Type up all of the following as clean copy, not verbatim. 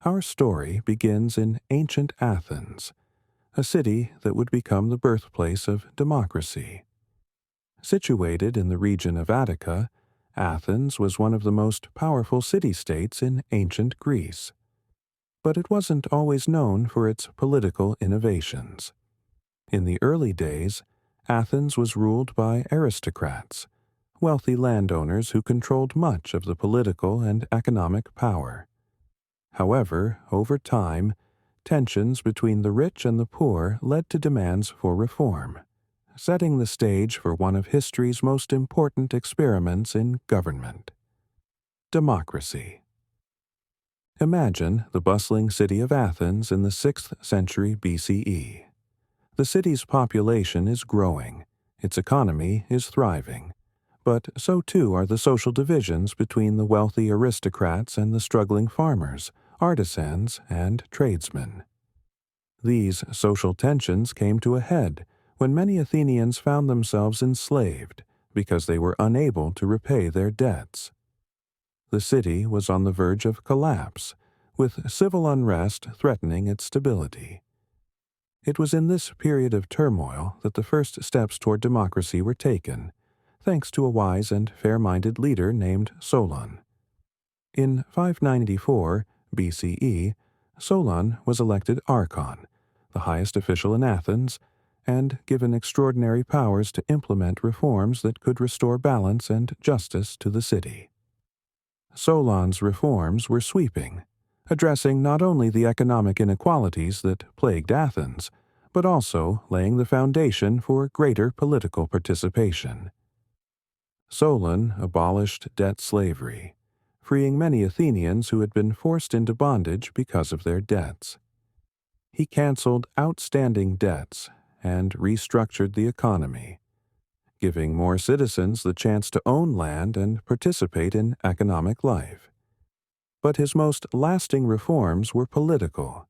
Our story begins in ancient Athens, a city that would become the birthplace of democracy. Situated in the region of Attica, Athens was one of the most powerful city-states in ancient Greece. But it wasn't always known for its political innovations. In the early days, Athens was ruled by aristocrats, wealthy landowners who controlled much of the political and economic power. However, over time, tensions between the rich and the poor led to demands for reform, setting the stage for one of history's most important experiments in government: democracy. Imagine the bustling city of Athens in the 6th century BCE. The city's population is growing, its economy is thriving, but so too are the social divisions between the wealthy aristocrats and the struggling farmers, artisans, and tradesmen. These social tensions came to a head when many Athenians found themselves enslaved because they were unable to repay their debts. The city was on the verge of collapse, with civil unrest threatening its stability. It was in this period of turmoil that the first steps toward democracy were taken, thanks to a wise and fair-minded leader named Solon. In 594 BCE, Solon was elected archon, the highest official in Athens, and given extraordinary powers to implement reforms that could restore balance and justice to the city. Solon's reforms were sweeping, addressing not only the economic inequalities that plagued Athens, but also laying the foundation for greater political participation. Solon abolished debt slavery, freeing many Athenians who had been forced into bondage because of their debts. He canceled outstanding debts and restructured the economy, giving more citizens the chance to own land and participate in economic life. But his most lasting reforms were political.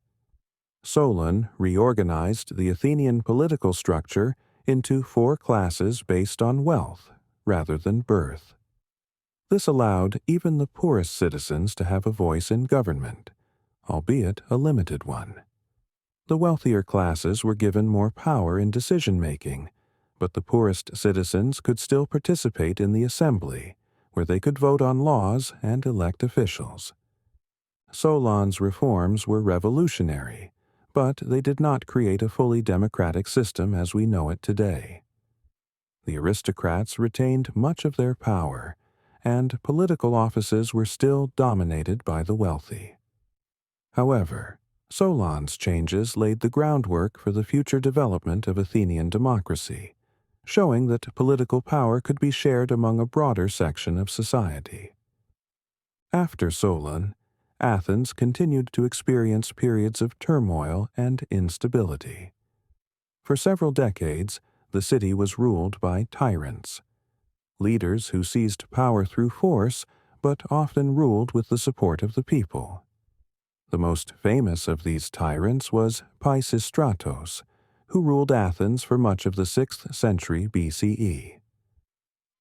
Solon reorganized the Athenian political structure into 4 classes based on wealth rather than birth. This allowed even the poorest citizens to have a voice in government, albeit a limited one. The wealthier classes were given more power in decision-making, but the poorest citizens could still participate in the assembly, where they could vote on laws and elect officials. Solon's reforms were revolutionary, but they did not create a fully democratic system as we know it today. The aristocrats retained much of their power, and political offices were still dominated by the wealthy. However, Solon's changes laid the groundwork for the future development of Athenian democracy, showing that political power could be shared among a broader section of society. After Solon, Athens continued to experience periods of turmoil and instability. For several decades, the city was ruled by tyrants, leaders who seized power through force but often ruled with the support of the people. The most famous of these tyrants was Pisistratos, who ruled Athens for much of the 6th century BCE.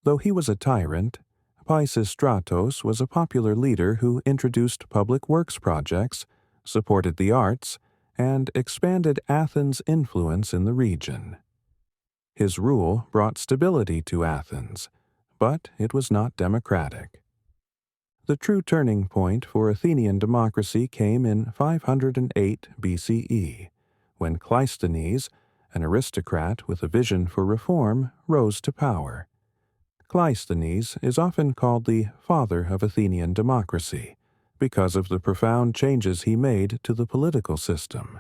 Though he was a tyrant, Pisistratos was a popular leader who introduced public works projects, supported the arts, and expanded Athens' influence in the region. His rule brought stability to Athens, but it was not democratic. The true turning point for Athenian democracy came in 508 BCE, when Cleisthenes, an aristocrat with a vision for reform, rose to power. Cleisthenes is often called the father of Athenian democracy because of the profound changes he made to the political system.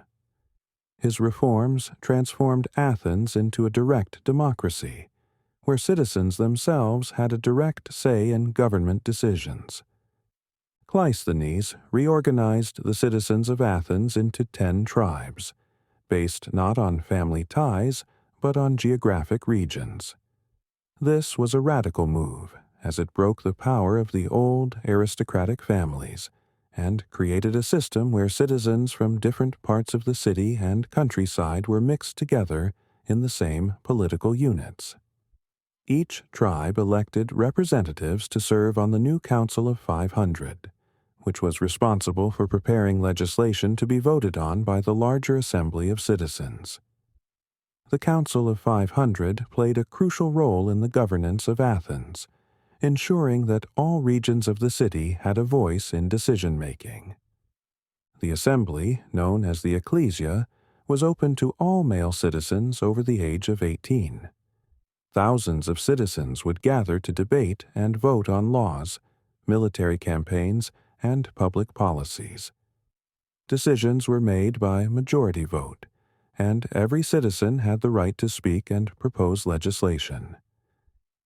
His reforms transformed Athens into a direct democracy, where citizens themselves had a direct say in government decisions. Cleisthenes reorganized the citizens of Athens into 10 tribes, based not on family ties, but on geographic regions. This was a radical move, as it broke the power of the old aristocratic families, and created a system where citizens from different parts of the city and countryside were mixed together in the same political units. Each tribe elected representatives to serve on the new Council of 500, which was responsible for preparing legislation to be voted on by the larger assembly of citizens. The Council of 500 played a crucial role in the governance of Athens, ensuring that all regions of the city had a voice in decision-making. The assembly, known as the ecclesia, was open to all male citizens over the age of 18. Thousands of citizens would gather to debate and vote on laws, military campaigns, and public policies. Decisions were made by majority vote, and every citizen had the right to speak and propose legislation.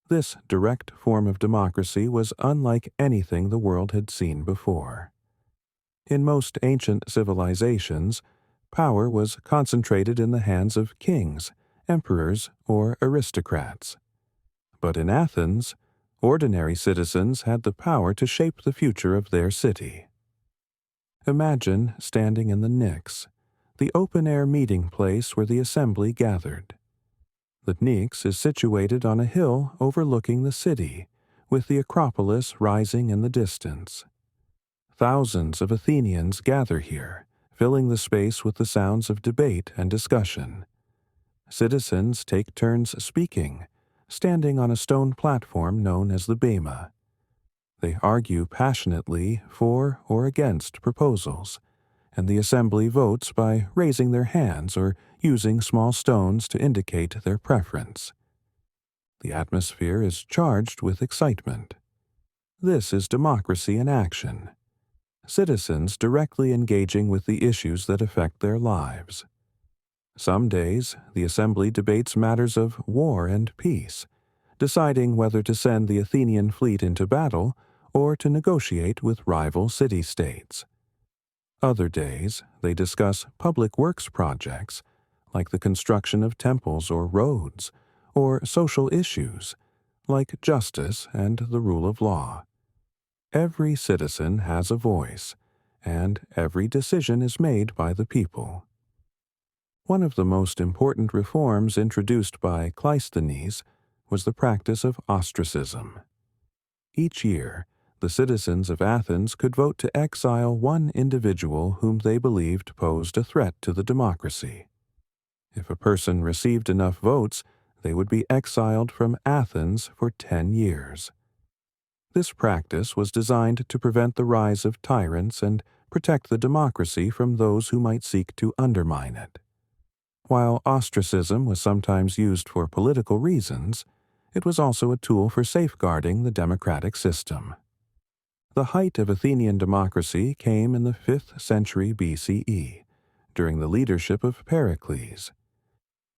This direct form of democracy was unlike anything the world had seen before. In most ancient civilizations, power was concentrated in the hands of kings, emperors, or aristocrats. But in Athens, ordinary citizens had the power to shape the future of their city. Imagine standing in the Nix, the open-air meeting place where the assembly gathered. The Nix is situated on a hill overlooking the city, with the Acropolis rising in the distance. Thousands of Athenians gather here, filling the space with the sounds of debate and discussion. Citizens take turns speaking, standing on a stone platform known as the bema. They argue passionately for or against proposals, and the assembly votes by raising their hands or using small stones to indicate their preference. The atmosphere is charged with excitement. This is democracy in action. Citizens directly engaging with the issues that affect their lives. Some days, the assembly debates matters of war and peace, deciding whether to send the Athenian fleet into battle or to negotiate with rival city-states. Other days, they discuss public works projects, like the construction of temples or roads, or social issues, like justice and the rule of law. Every citizen has a voice, and every decision is made by the people. One of the most important reforms introduced by Cleisthenes was the practice of ostracism. Each year, the citizens of Athens could vote to exile one individual whom they believed posed a threat to the democracy. If a person received enough votes, they would be exiled from Athens for 10 years. This practice was designed to prevent the rise of tyrants and protect the democracy from those who might seek to undermine it. While ostracism was sometimes used for political reasons, it was also a tool for safeguarding the democratic system. The height of Athenian democracy came in the 5th century BCE, during the leadership of Pericles.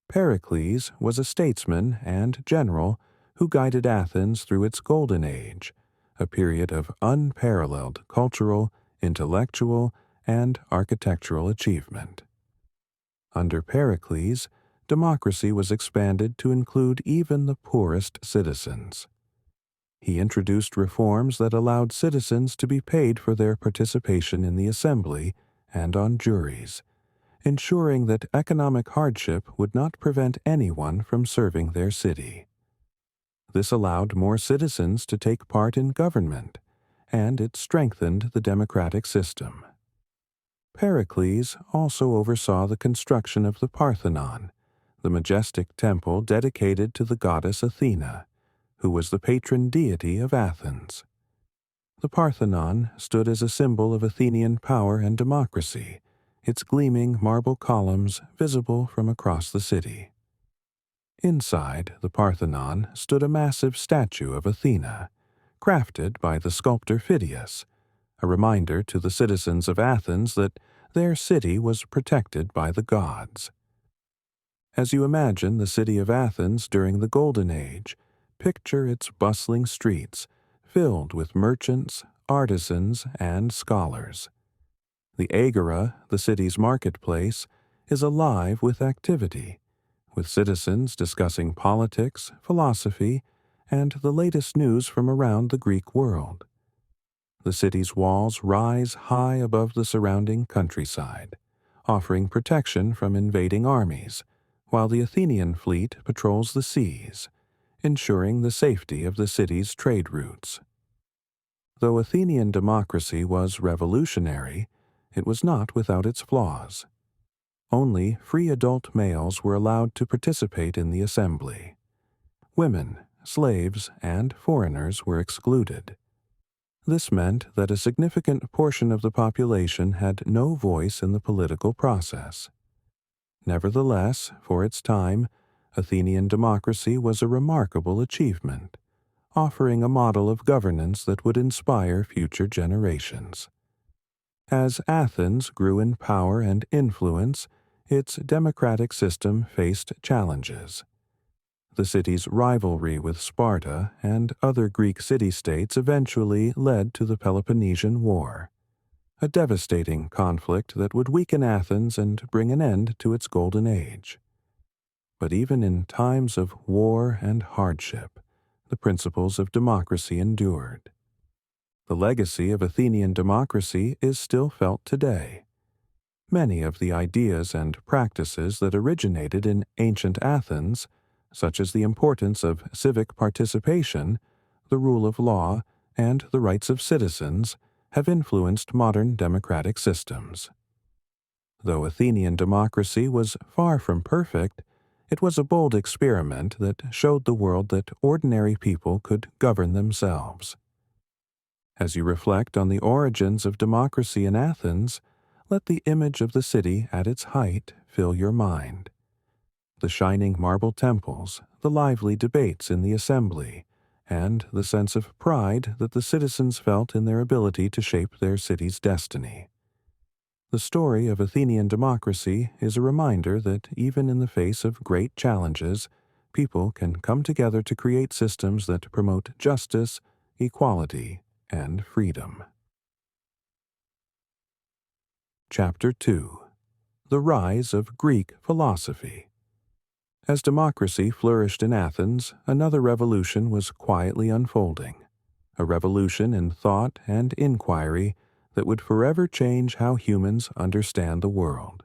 Pericles was a statesman and general who guided Athens through its golden age, a period of unparalleled cultural, intellectual, and architectural achievement. Under Pericles, democracy was expanded to include even the poorest citizens. He introduced reforms that allowed citizens to be paid for their participation in the assembly and on juries, ensuring that economic hardship would not prevent anyone from serving their city. This allowed more citizens to take part in government, and it strengthened the democratic system. Pericles also oversaw the construction of the Parthenon, the majestic temple dedicated to the goddess Athena, who was the patron deity of Athens. The Parthenon stood as a symbol of Athenian power and democracy, its gleaming marble columns visible from across the city. Inside the Parthenon stood a massive statue of Athena, crafted by the sculptor Phidias, a reminder to the citizens of Athens that their city was protected by the gods. As you imagine the city of Athens during the Golden Age, picture its bustling streets, filled with merchants, artisans, and scholars. The Agora, the city's marketplace, is alive with activity, with citizens discussing politics, philosophy, and the latest news from around the Greek world. The city's walls rise high above the surrounding countryside, offering protection from invading armies, while the Athenian fleet patrols the seas, ensuring the safety of the city's trade routes. Though Athenian democracy was revolutionary, it was not without its flaws. Only free adult males were allowed to participate in the assembly. Women, slaves, and foreigners were excluded. This meant that a significant portion of the population had no voice in the political process. Nevertheless, for its time, Athenian democracy was a remarkable achievement, offering a model of governance that would inspire future generations. As Athens grew in power and influence, its democratic system faced challenges. The city's rivalry with Sparta and other Greek city-states eventually led to the Peloponnesian War, a devastating conflict that would weaken Athens and bring an end to its golden age. But even in times of war and hardship, the principles of democracy endured. The legacy of Athenian democracy is still felt today. Many of the ideas and practices that originated in ancient Athens, such as the importance of civic participation, the rule of law, and the rights of citizens, have influenced modern democratic systems. Though Athenian democracy was far from perfect, it was a bold experiment that showed the world that ordinary people could govern themselves. As you reflect on the origins of democracy in Athens, let the image of the city at its height fill your mind. The shining marble temples, the lively debates in the assembly, and the sense of pride that the citizens felt in their ability to shape their city's destiny. The story of Athenian democracy is a reminder that even in the face of great challenges, people can come together to create systems that promote justice, equality, and freedom. Chapter 2: The Rise of Greek Philosophy. As democracy flourished in Athens, another revolution was quietly unfolding, a revolution in thought and inquiry that would forever change how humans understand the world.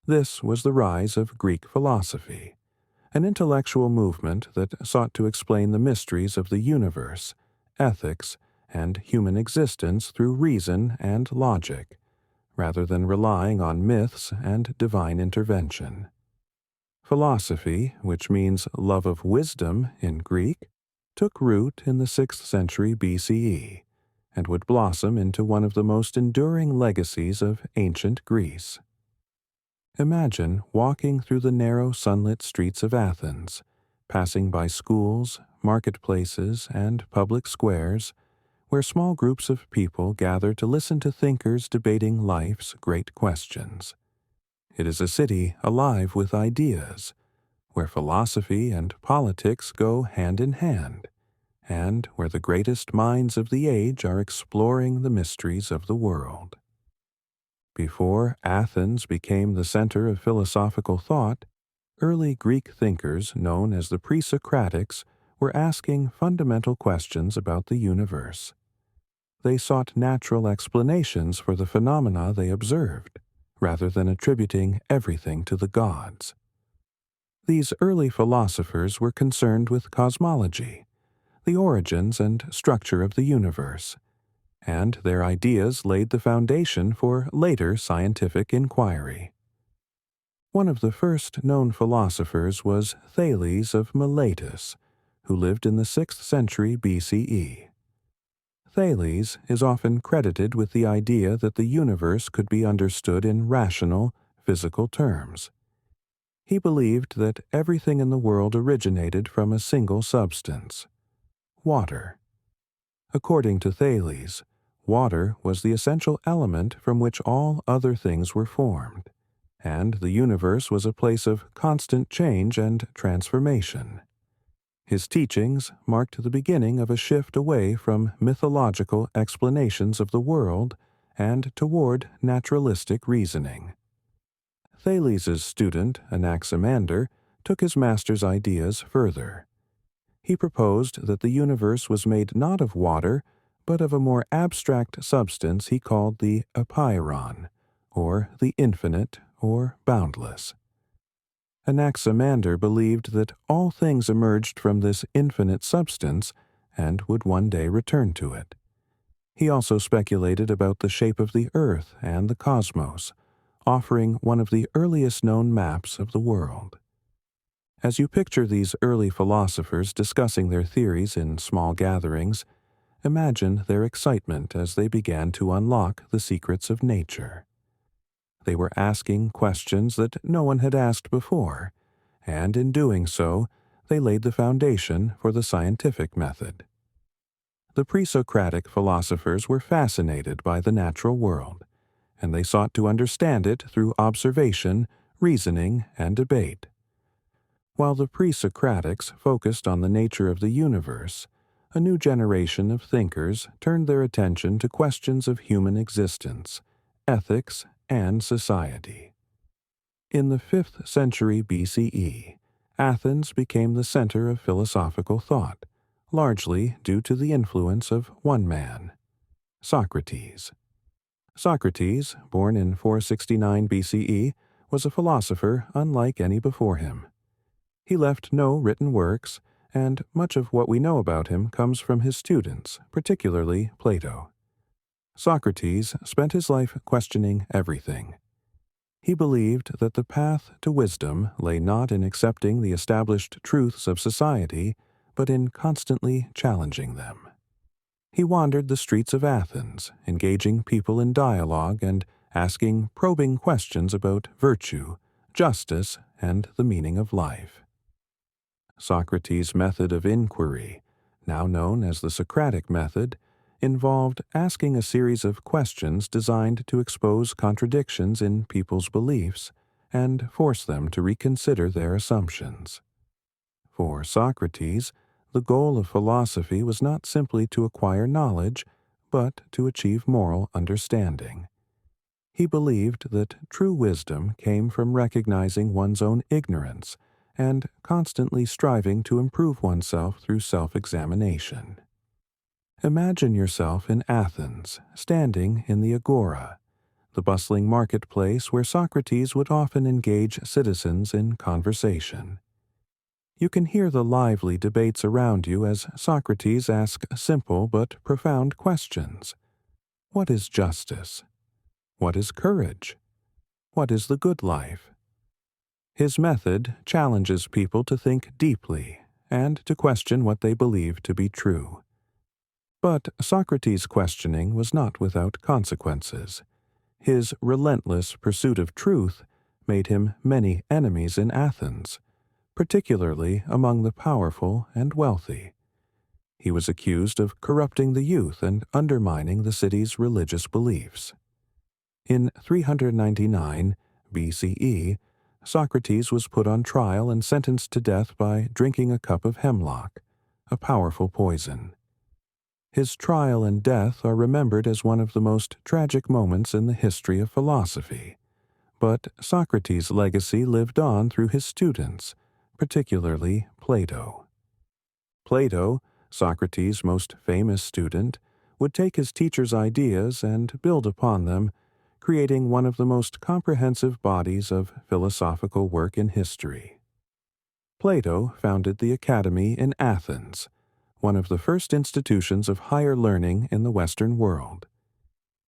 This was the rise of Greek philosophy, an intellectual movement that sought to explain the mysteries of the universe, ethics, and human existence through reason and logic, rather than relying on myths and divine intervention. Philosophy, which means love of wisdom in Greek, took root in the 6th century BCE and would blossom into one of the most enduring legacies of ancient Greece. Imagine walking through the narrow sunlit streets of Athens, passing by schools, marketplaces, and public squares, where small groups of people gather to listen to thinkers debating life's great questions. It is a city alive with ideas, where philosophy and politics go hand in hand, and where the greatest minds of the age are exploring the mysteries of the world. Before Athens became the center of philosophical thought, early Greek thinkers known as the Presocratics were asking fundamental questions about the universe. They sought natural explanations for the phenomena they observed, rather than attributing everything to the gods. These early philosophers were concerned with cosmology, the origins and structure of the universe, and their ideas laid the foundation for later scientific inquiry. One of the first known philosophers was Thales of Miletus, who lived in the 6th century BCE. Thales is often credited with the idea that the universe could be understood in rational, physical terms. He believed that everything in the world originated from a single substance: water. According to Thales, water was the essential element from which all other things were formed, and the universe was a place of constant change and transformation. His teachings marked the beginning of a shift away from mythological explanations of the world and toward naturalistic reasoning. Thales's student, Anaximander, took his master's ideas further. He proposed that the universe was made not of water, but of a more abstract substance he called the apeiron, or the infinite or boundless. Anaximander believed that all things emerged from this infinite substance and would one day return to it. He also speculated about the shape of the earth and the cosmos, offering one of the earliest known maps of the world. As you picture these early philosophers discussing their theories in small gatherings, imagine their excitement as they began to unlock the secrets of nature. They were asking questions that no one had asked before, and in doing so, they laid the foundation for the scientific method. The Presocratic philosophers were fascinated by the natural world, and they sought to understand it through observation, reasoning, and debate. While the Presocratics focused on the nature of the universe, a new generation of thinkers turned their attention to questions of human existence, ethics, and society. In the 5th century BCE, Athens became the center of philosophical thought, largely due to the influence of one man, Socrates. Socrates, born in 469 BCE, was a philosopher unlike any before him. He left no written works, and much of what we know about him comes from his students, particularly Plato. Socrates spent his life questioning everything. He believed that the path to wisdom lay not in accepting the established truths of society, but in constantly challenging them. He wandered the streets of Athens, engaging people in dialogue and asking probing questions about virtue, justice, and the meaning of life. Socrates' method of inquiry, now known as the Socratic method, involved asking a series of questions designed to expose contradictions in people's beliefs and force them to reconsider their assumptions. For Socrates, the goal of philosophy was not simply to acquire knowledge, but to achieve moral understanding. He believed that true wisdom came from recognizing one's own ignorance and constantly striving to improve oneself through self-examination. Imagine yourself in Athens, standing in the Agora, the bustling marketplace where Socrates would often engage citizens in conversation. You can hear the lively debates around you as Socrates asks simple but profound questions. What is justice? What is courage? What is the good life? His method challenges people to think deeply and to question what they believe to be true. But Socrates' questioning was not without consequences. His relentless pursuit of truth made him many enemies in Athens, particularly among the powerful and wealthy. He was accused of corrupting the youth and undermining the city's religious beliefs. In 399 BCE, Socrates was put on trial and sentenced to death by drinking a cup of hemlock, a powerful poison. His trial and death are remembered as one of the most tragic moments in the history of philosophy, but Socrates' legacy lived on through his students, particularly Plato. Plato, Socrates' most famous student, would take his teacher's ideas and build upon them, creating one of the most comprehensive bodies of philosophical work in history. Plato founded the Academy in Athens, one of the first institutions of higher learning in the Western world.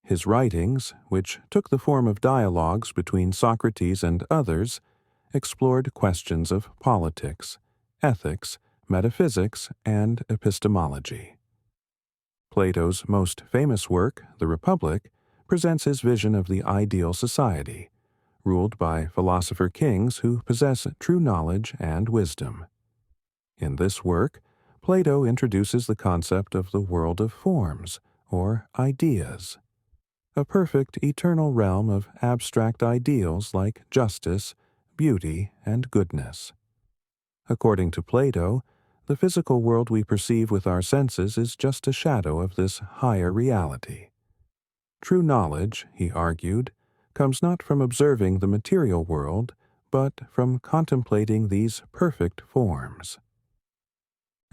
His writings, which took the form of dialogues between Socrates and others, explored questions of politics, ethics, metaphysics, and epistemology. Plato's most famous work, The Republic, presents his vision of the ideal society, ruled by philosopher kings who possess true knowledge and wisdom. In this work, Plato introduces the concept of the world of forms, or ideas, a perfect eternal realm of abstract ideals like justice, beauty, and goodness. According to Plato, the physical world we perceive with our senses is just a shadow of this higher reality. True knowledge, he argued, comes not from observing the material world, but from contemplating these perfect forms.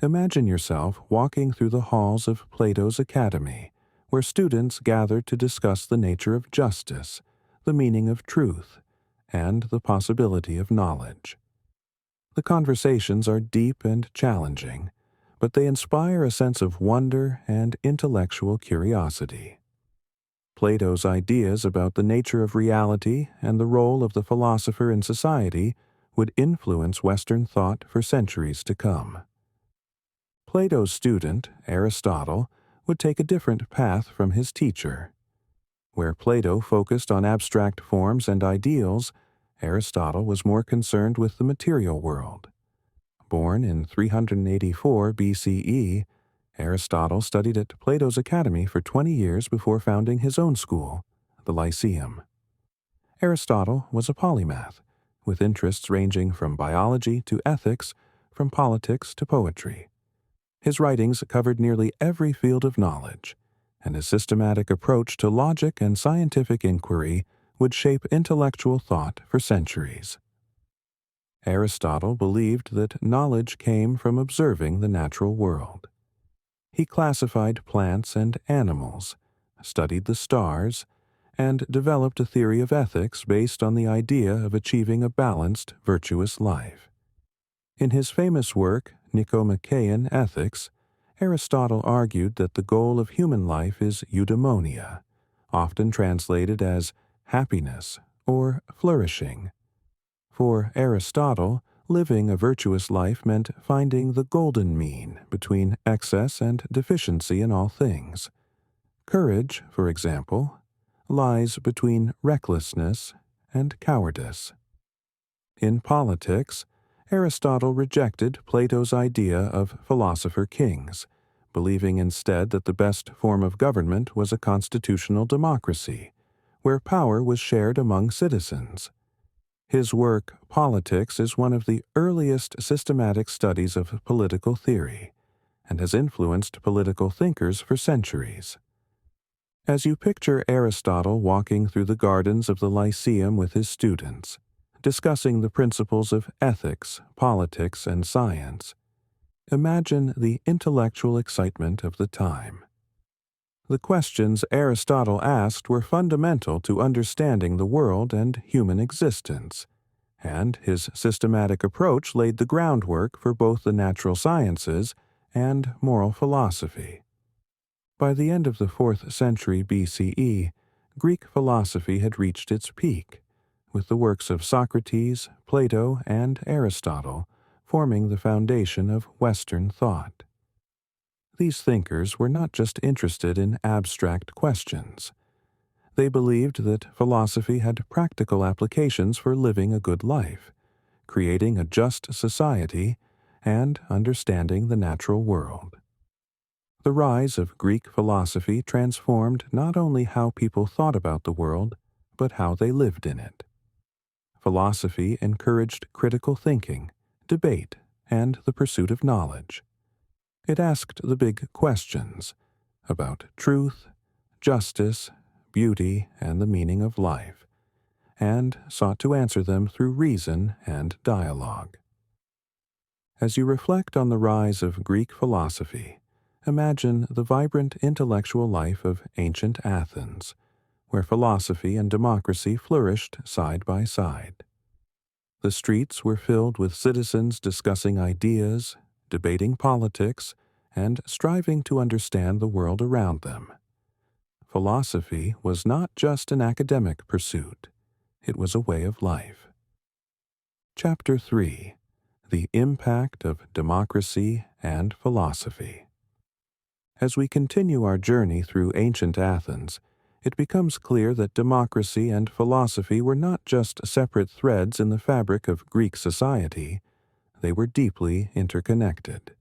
Imagine yourself walking through the halls of Plato's Academy, where students gather to discuss the nature of justice, the meaning of truth, and the possibility of knowledge. The conversations are deep and challenging, but they inspire a sense of wonder and intellectual curiosity. Plato's ideas about the nature of reality and the role of the philosopher in society would influence Western thought for centuries to come. Plato's student, Aristotle, would take a different path from his teacher. Where Plato focused on abstract forms and ideals, Aristotle was more concerned with the material world. Born in 384 BCE, Aristotle studied at Plato's academy for 20 years before founding his own school, the Lyceum. Aristotle was a polymath, with interests ranging from biology to ethics, from politics to poetry. His writings covered nearly every field of knowledge, and his systematic approach to logic and scientific inquiry would shape intellectual thought for centuries. Aristotle believed that knowledge came from observing the natural world. He classified plants and animals, studied the stars, and developed a theory of ethics based on the idea of achieving a balanced, virtuous life. In his famous work, Nicomachean Ethics, Aristotle argued that the goal of human life is eudaimonia, often translated as happiness or flourishing. For Aristotle, living a virtuous life meant finding the golden mean between excess and deficiency in all things. Courage, for example, lies between recklessness and cowardice. In politics, Aristotle rejected Plato's idea of philosopher kings, believing instead that the best form of government was a constitutional democracy, where power was shared among citizens. His work, Politics, is one of the earliest systematic studies of political theory, and has influenced political thinkers for centuries. As you picture Aristotle walking through the gardens of the Lyceum with his students, discussing the principles of ethics, politics, and science, imagine the intellectual excitement of the time. The questions Aristotle asked were fundamental to understanding the world and human existence, and his systematic approach laid the groundwork for both the natural sciences and moral philosophy. By the end of the 4th century BCE, Greek philosophy had reached its peak, with the works of Socrates, Plato, and Aristotle forming the foundation of Western thought. These thinkers were not just interested in abstract questions. They believed that philosophy had practical applications for living a good life, creating a just society, and understanding the natural world. The rise of Greek philosophy transformed not only how people thought about the world, but how they lived in it. Philosophy encouraged critical thinking, debate, and the pursuit of knowledge. It asked the big questions about truth, justice, beauty, and the meaning of life, and sought to answer them through reason and dialogue. As you reflect on the rise of Greek philosophy, imagine the vibrant intellectual life of ancient Athens, where philosophy and democracy flourished side by side. The streets were filled with citizens discussing ideas, debating politics, and striving to understand the world around them. Philosophy was not just an academic pursuit, it was a way of life. Chapter 3: The Impact of Democracy and Philosophy. As we continue our journey through ancient Athens, it becomes clear that democracy and philosophy were not just separate threads in the fabric of Greek society, they were deeply interconnected.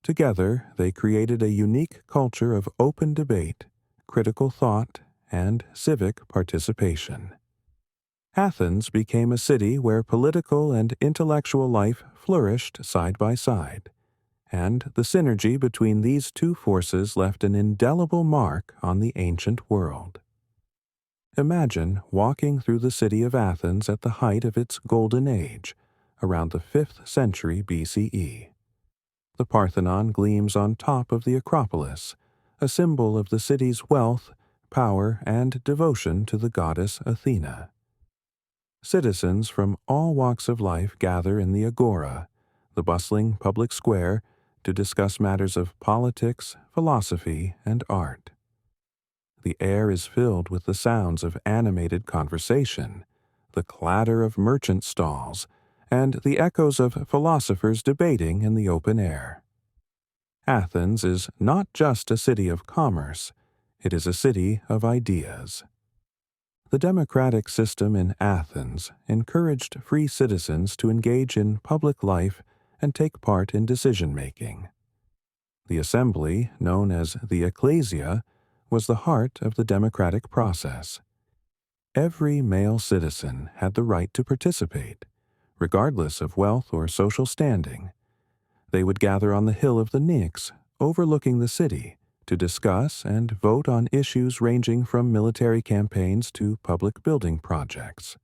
Together, they created a unique culture of open debate, critical thought, and civic participation. Athens became a city where political and intellectual life flourished side by side, and the synergy between these two forces left an indelible mark on the ancient world. Imagine walking through the city of Athens at the height of its golden age, around the 5th century BCE. The Parthenon gleams on top of the Acropolis, a symbol of the city's wealth, power, and devotion to the goddess Athena. Citizens from all walks of life gather in the Agora, the bustling public square, to discuss matters of politics, philosophy, and art. The air is filled with the sounds of animated conversation, the clatter of merchant stalls, and the echoes of philosophers debating in the open air. Athens is not just a city of commerce, it is a city of ideas. The democratic system in Athens encouraged free citizens to engage in public life and take part in decision-making. The assembly, known as the ecclesia, was the heart of the democratic process. Every male citizen had the right to participate, regardless of wealth or social standing. They would gather on the hill of the Pnyx, overlooking the city, to discuss and vote on issues ranging from military campaigns to public building projects.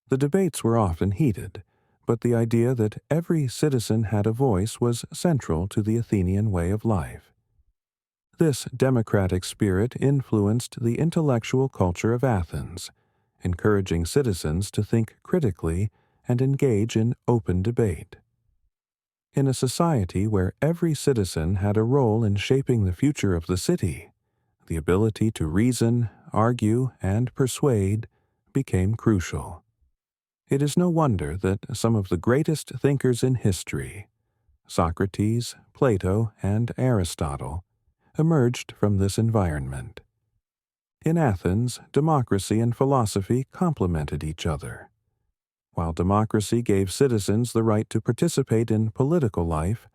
The debates were often heated, but the idea that every citizen had a voice was central to the Athenian way of life. This democratic spirit influenced the intellectual culture of Athens, encouraging citizens to think critically and engage in open debate. In a society where every citizen had a role in shaping the future of the city, the ability to reason, argue, and persuade became crucial. It is no wonder that some of the greatest thinkers in history, Socrates, Plato, and Aristotle, emerged from this environment. In Athens, democracy and philosophy complemented each other. While democracy gave citizens the right to participate in political life,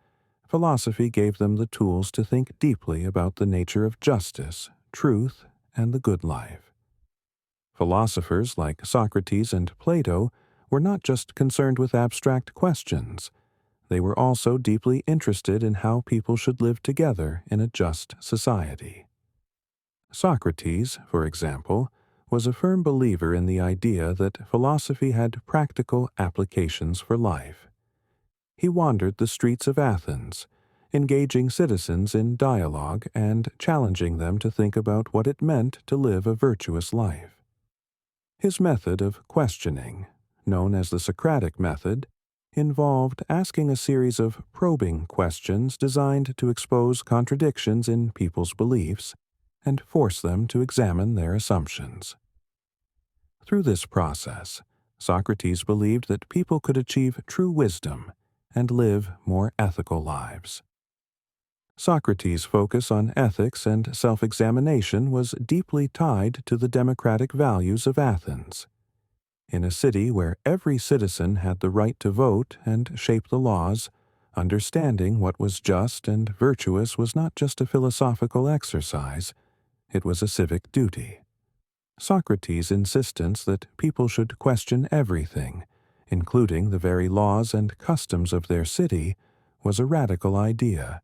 philosophy gave them the tools to think deeply about the nature of justice, truth, and the good life. Philosophers like Socrates and Plato were not just concerned with abstract questions, they were also deeply interested in how people should live together in a just society. Socrates, for example, was a firm believer in the idea that philosophy had practical applications for life. He wandered the streets of Athens, engaging citizens in dialogue and challenging them to think about what it meant to live a virtuous life. His method of questioning, known as the Socratic method, involved asking a series of probing questions designed to expose contradictions in people's beliefs and force them to examine their assumptions. Through this process, Socrates believed that people could achieve true wisdom and live more ethical lives. Socrates' focus on ethics and self-examination was deeply tied to the democratic values of Athens. In a city where every citizen had the right to vote and shape the laws, understanding what was just and virtuous was not just a philosophical exercise, it was a civic duty. Socrates' insistence that people should question everything, including the very laws and customs of their city, was a radical idea,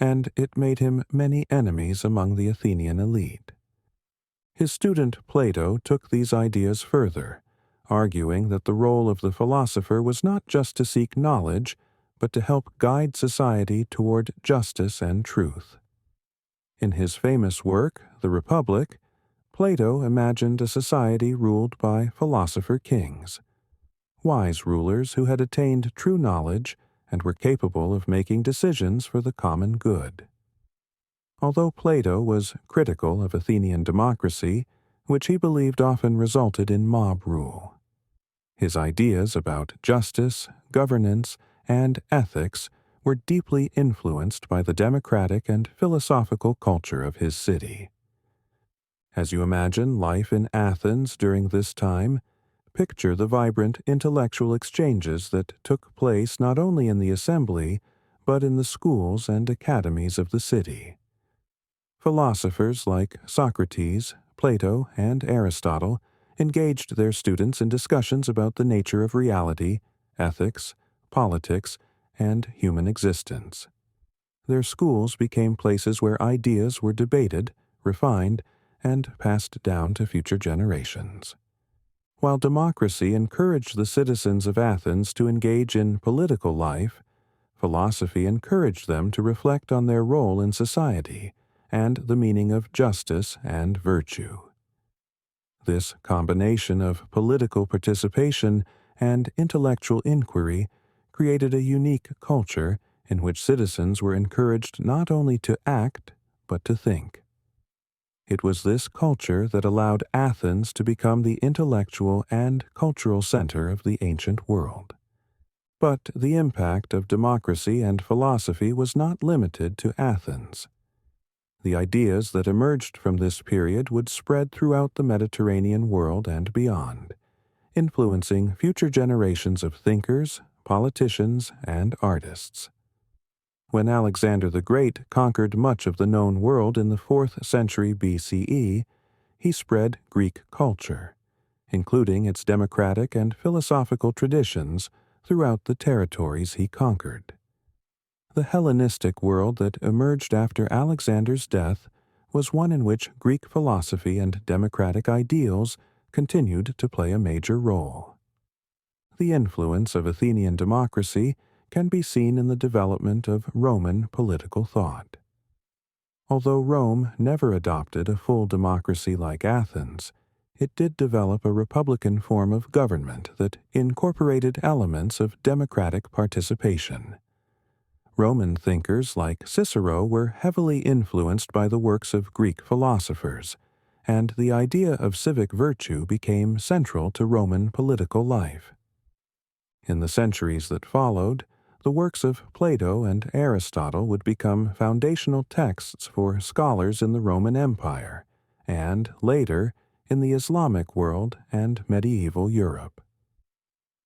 and it made him many enemies among the Athenian elite. His student Plato took these ideas further, arguing that the role of the philosopher was not just to seek knowledge, but to help guide society toward justice and truth. In his famous work, The Republic, Plato imagined a society ruled by philosopher kings, wise rulers who had attained true knowledge and were capable of making decisions for the common good. Although Plato was critical of Athenian democracy, which he believed often resulted in mob rule, his ideas about justice, governance, and ethics were deeply influenced by the democratic and philosophical culture of his city. As you imagine life in Athens during this time, picture the vibrant intellectual exchanges that took place not only in the assembly, but in the schools and academies of the city. Philosophers like Socrates, Plato, and Aristotle engaged their students in discussions about the nature of reality, ethics, politics, and human existence. Their schools became places where ideas were debated, refined, and passed down to future generations. While democracy encouraged the citizens of Athens to engage in political life, philosophy encouraged them to reflect on their role in society and the meaning of justice and virtue. This combination of political participation and intellectual inquiry created a unique culture in which citizens were encouraged not only to act, but to think. It was this culture that allowed Athens to become the intellectual and cultural center of the ancient world. But the impact of democracy and philosophy was not limited to Athens. The ideas that emerged from this period would spread throughout the Mediterranean world and beyond, influencing future generations of thinkers, politicians, and artists. When Alexander the Great conquered much of the known world in the 4th century BCE, he spread Greek culture, including its democratic and philosophical traditions, throughout the territories he conquered. The Hellenistic world that emerged after Alexander's death was one in which Greek philosophy and democratic ideals continued to play a major role. The influence of Athenian democracy can be seen in the development of Roman political thought. Although Rome never adopted a full democracy like Athens, it did develop a republican form of government that incorporated elements of democratic participation. Roman thinkers like Cicero were heavily influenced by the works of Greek philosophers, and the idea of civic virtue became central to Roman political life. In the centuries that followed, the works of Plato and Aristotle would become foundational texts for scholars in the Roman Empire, and, later, in the Islamic world and medieval Europe.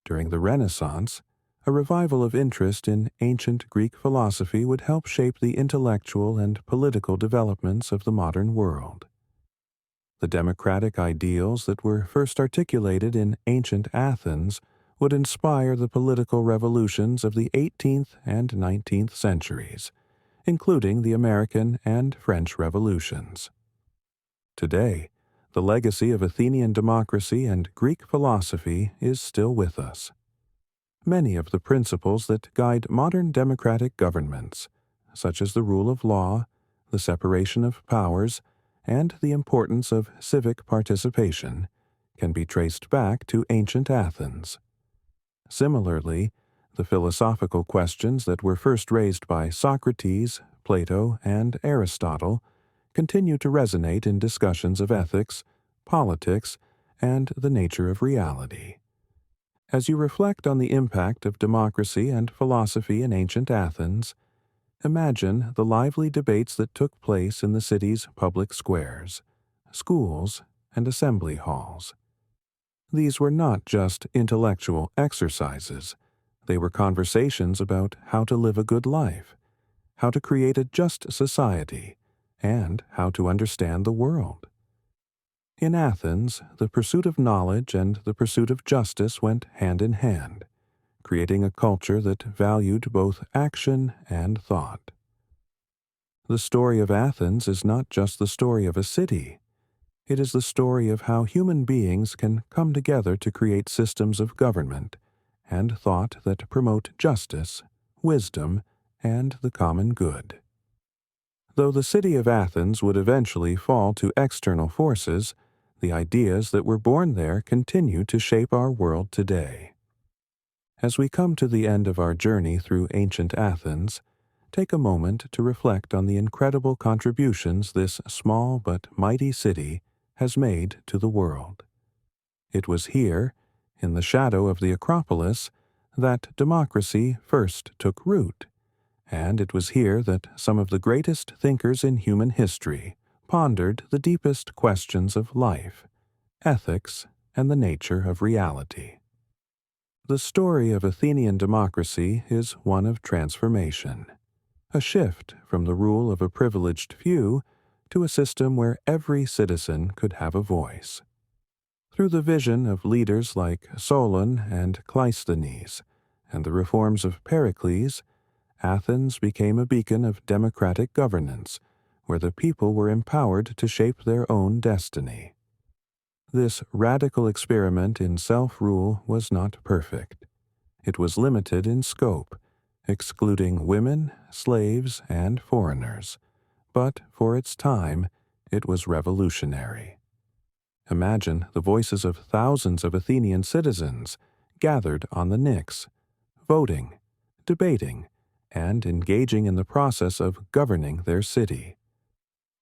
During the Renaissance, a revival of interest in ancient Greek philosophy would help shape the intellectual and political developments of the modern world. The democratic ideals that were first articulated in ancient Athens would inspire the political revolutions of the 18th and 19th centuries, including the American and French revolutions. Today, the legacy of Athenian democracy and Greek philosophy is still with us. Many of the principles that guide modern democratic governments, such as the rule of law, the separation of powers, and the importance of civic participation, can be traced back to ancient Athens. Similarly, the philosophical questions that were first raised by Socrates, Plato, and Aristotle continue to resonate in discussions of ethics, politics, and the nature of reality. As you reflect on the impact of democracy and philosophy in ancient Athens, imagine the lively debates that took place in the city's public squares, schools, and assembly halls. These were not just intellectual exercises. They were conversations about how to live a good life, how to create a just society, and how to understand the world. In Athens, the pursuit of knowledge and the pursuit of justice went hand in hand, creating a culture that valued both action and thought. The story of Athens is not just the story of a city. It is the story of how human beings can come together to create systems of government and thought that promote justice, wisdom, and the common good. Though the city of Athens would eventually fall to external forces, the ideas that were born there continue to shape our world today. As we come to the end of our journey through ancient Athens, take a moment to reflect on the incredible contributions this small but mighty city has made to the world. It was here, in the shadow of the Acropolis, that democracy first took root, and it was here that some of the greatest thinkers in human history pondered the deepest questions of life, ethics, and the nature of reality. The story of Athenian democracy is one of transformation, a shift from the rule of a privileged few to a system where every citizen could have a voice. Through the vision of leaders like Solon and Cleisthenes and the reforms of Pericles, Athens became a beacon of democratic governance, where the people were empowered to shape their own destiny. This radical experiment in self-rule was not perfect. It was limited in scope, excluding women, slaves, and foreigners, but for its time, it was revolutionary. Imagine the voices of thousands of Athenian citizens gathered on the Pnyx, voting, debating, and engaging in the process of governing their city.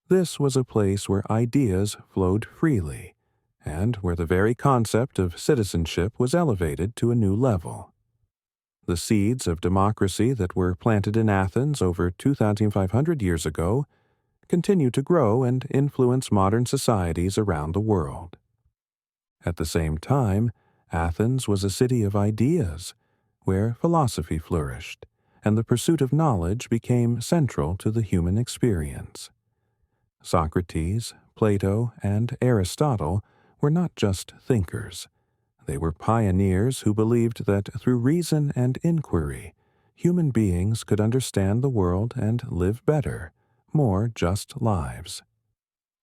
This was a place where ideas flowed freely, and where the very concept of citizenship was elevated to a new level. The seeds of democracy that were planted in Athens over 2,500 years ago continue to grow and influence modern societies around the world. At the same time, Athens was a city of ideas, where philosophy flourished, and the pursuit of knowledge became central to the human experience. Socrates, Plato, and Aristotle were not just thinkers. They were pioneers who believed that through reason and inquiry, human beings could understand the world and live better, more just lives.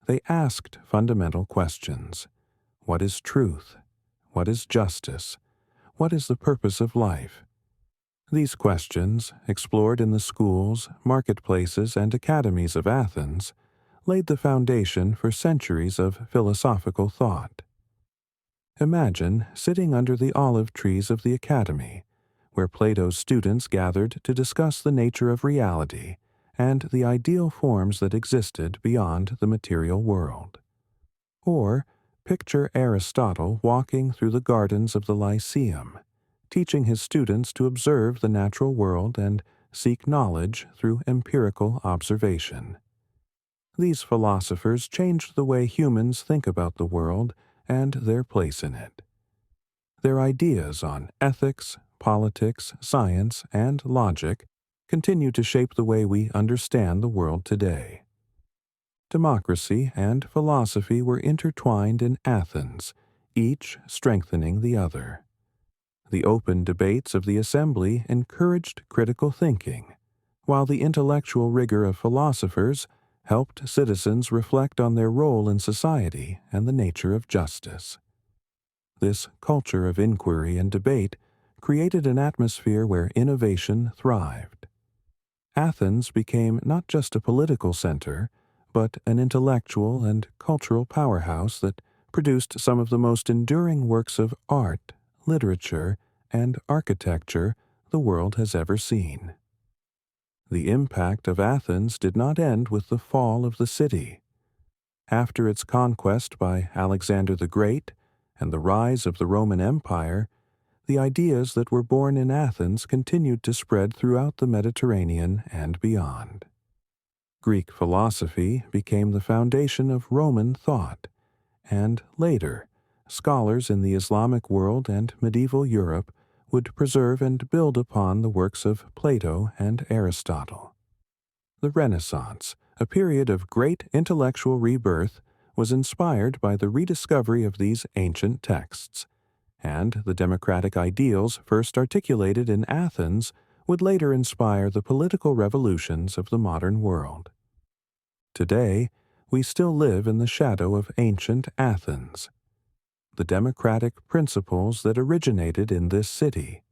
They asked fundamental questions. What is truth? What is justice? What is the purpose of life? These questions, explored in the schools, marketplaces, and academies of Athens, laid the foundation for centuries of philosophical thought. Imagine sitting under the olive trees of the academy, where Plato's students gathered to discuss the nature of reality and the ideal forms that existed beyond the material world. Or picture Aristotle walking through the gardens of the Lyceum, teaching his students to observe the natural world and seek knowledge through empirical observation. These philosophers changed the way humans think about the world and their place in it. Their ideas on ethics, politics, science, and logic continue to shape the way we understand the world today. Democracy and philosophy were intertwined in Athens, each strengthening the other. The open debates of the assembly encouraged critical thinking, while the intellectual rigor of philosophers helped citizens reflect on their role in society and the nature of justice. This culture of inquiry and debate created an atmosphere where innovation thrived. Athens became not just a political center, but an intellectual and cultural powerhouse that produced some of the most enduring works of art, literature, and architecture the world has ever seen. The impact of Athens did not end with the fall of the city. After its conquest by Alexander the Great and the rise of the Roman Empire, the ideas that were born in Athens continued to spread throughout the Mediterranean and beyond. Greek philosophy became the foundation of Roman thought, and later, scholars in the Islamic world and medieval Europe would preserve and build upon the works of Plato and Aristotle. The Renaissance, a period of great intellectual rebirth, was inspired by the rediscovery of these ancient texts, and the democratic ideals first articulated in Athens would later inspire the political revolutions of the modern world. Today, we still live in the shadow of ancient Athens. The democratic principles that originated in this city,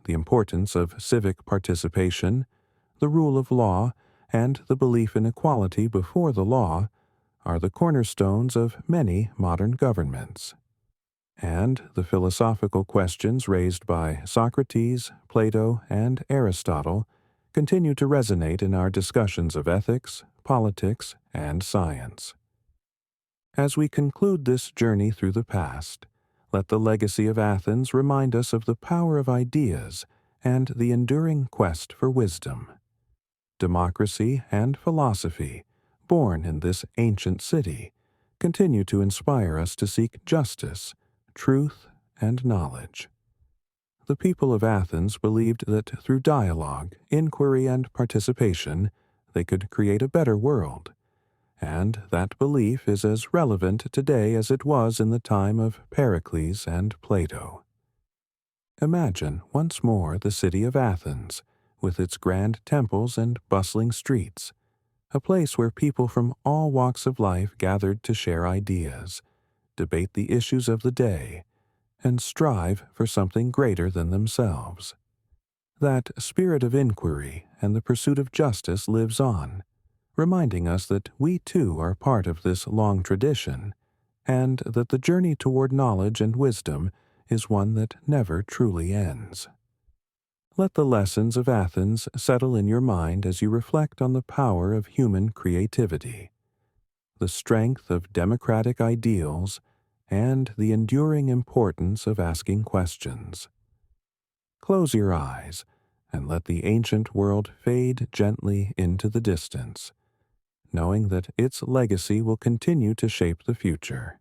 the importance of civic participation, the rule of law, and the belief in equality before the law are the cornerstones of many modern governments. And the philosophical questions raised by Socrates, Plato, and Aristotle continue to resonate in our discussions of ethics, politics, and science. As we conclude this journey through the past, let the legacy of Athens remind us of the power of ideas and the enduring quest for wisdom. Democracy and philosophy, born in this ancient city, continue to inspire us to seek justice, truth, and knowledge. The people of Athens believed that through dialogue, inquiry, and participation, they could create a better world. And that belief is as relevant today as it was in the time of Pericles and Plato. Imagine once more the city of Athens, with its grand temples and bustling streets, a place where people from all walks of life gathered to share ideas, debate the issues of the day, and strive for something greater than themselves. That spirit of inquiry and the pursuit of justice lives on, reminding us that we too are part of this long tradition, and that the journey toward knowledge and wisdom is one that never truly ends. Let the lessons of Athens settle in your mind as you reflect on the power of human creativity, the strength of democratic ideals, and the enduring importance of asking questions. Close your eyes and let the ancient world fade gently into the distance, knowing that its legacy will continue to shape the future.